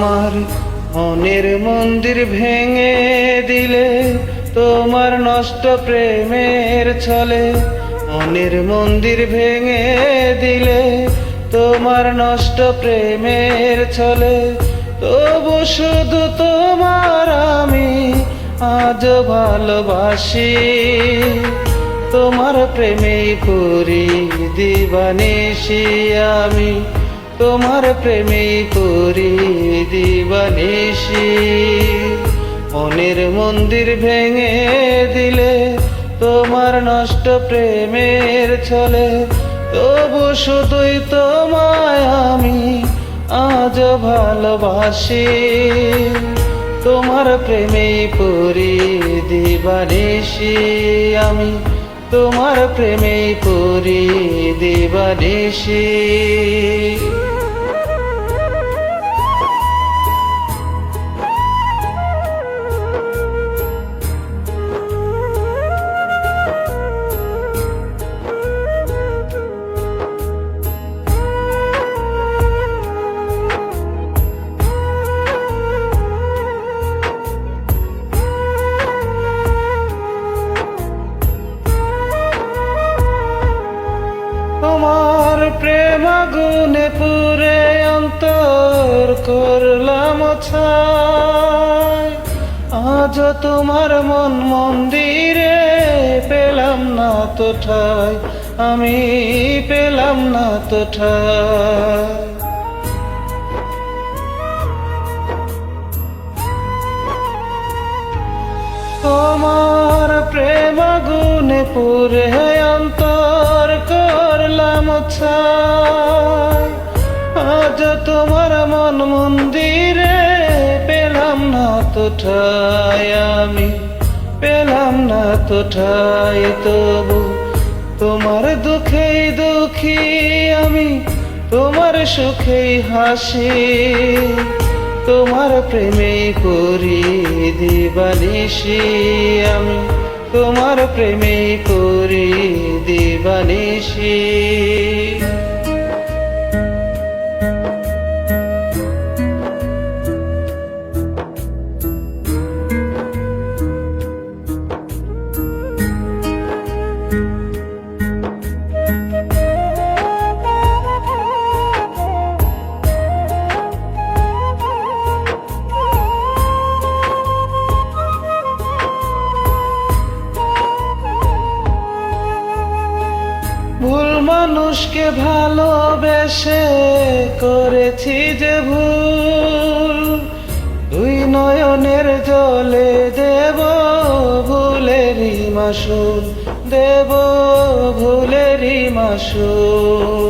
আমার মনের মন্দির ভেঙে দিলে তোমার নষ্ট প্রেমের ছলে। মনের মন্দির ভেঙে দিলে তোমার নষ্ট প্রেমের ছলে। তবু শুধু তোমার আমি আজ ভালোবাসি। তোমার প্রেমেই করি দিবানিশি আমি, তোমার প্রেমেই করি দিবানিশি। মনের মন্দির ভেঙে দিলে তোমার নষ্ট প্রেমের ছলে। তবু শুধুই তোমায় আমি আজ ভালোবাসি। তোমার প্রেমেই পড়ি দিবানিশি আমি, তোমার প্রেমেই পড়ি দিবানিশি। তোমার প্রেম আগুনে পুরে অন্তর করলাম ছাই। আজ তোমার মন মন্দিরে পেলাম না তো ঠাই, আমি পেলাম না তো ঠাই। তোমার প্রেম আগুনে পুরে অন্তর করলাম ছাই। আজ তোমার মন মন্দিরে পেলাম না তো ঠাই, আমি পেলাম না তো ঠাই। তবু তোমার দুঃখেই দুঃখী আমি, তোমার সুখেই হাসি। তোমার প্রেমেই করি দিবানিশি আমি, তোমার প্রেমেই করি দিবানিশি। ভুল মানুষকে ভালোবেসে করেছি যে ভুল। দুই নয়নের জলে দেব ভুলেরই মাসুল, দেব ভুলেরই মাসুল।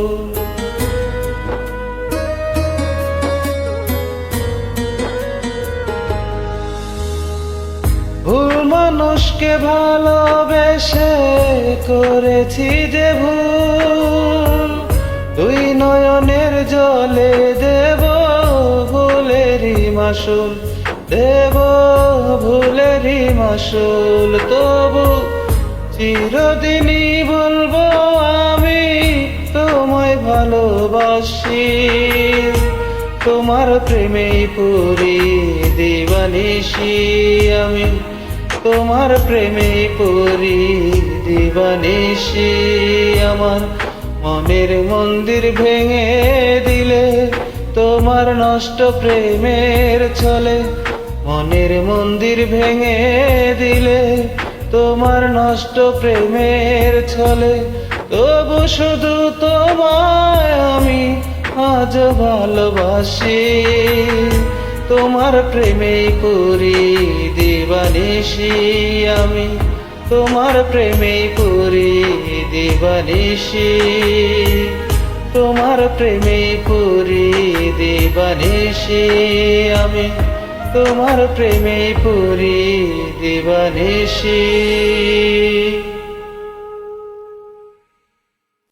ভুল মানুষকে ভালোবেসে করেছি যে ভুল। দুই নয়নের জলে দেব ভুলেরই মাসুল, দেব ভুলেরই মাসুল। তবু চিরদিনই বলবো আমি তোমায় ভালোবাসি। তোমার প্রেমেই পড়ি দিবানিশি আমি, তোমার প্রেমেই পড়ি দিবানিশি। আমার মনের মন্দির ভেঙে দিলে তোমার নষ্ট প্রেমের ছলে। মনের মন্দির ভেঙে দিলে তোমার নষ্ট প্রেমের ছলে। তবু শুধু তোমায় আমি আজ ভালোবাসি। তোমার প্রেমেই পড়ি দিবানিশি আমি, তোমার প্রেমেই পড়ি দিবানিশি। তোমার প্রেমেই পড়ি দিবানিশি আমি, তোমার প্রেমেই পড়ি দিবানিশি।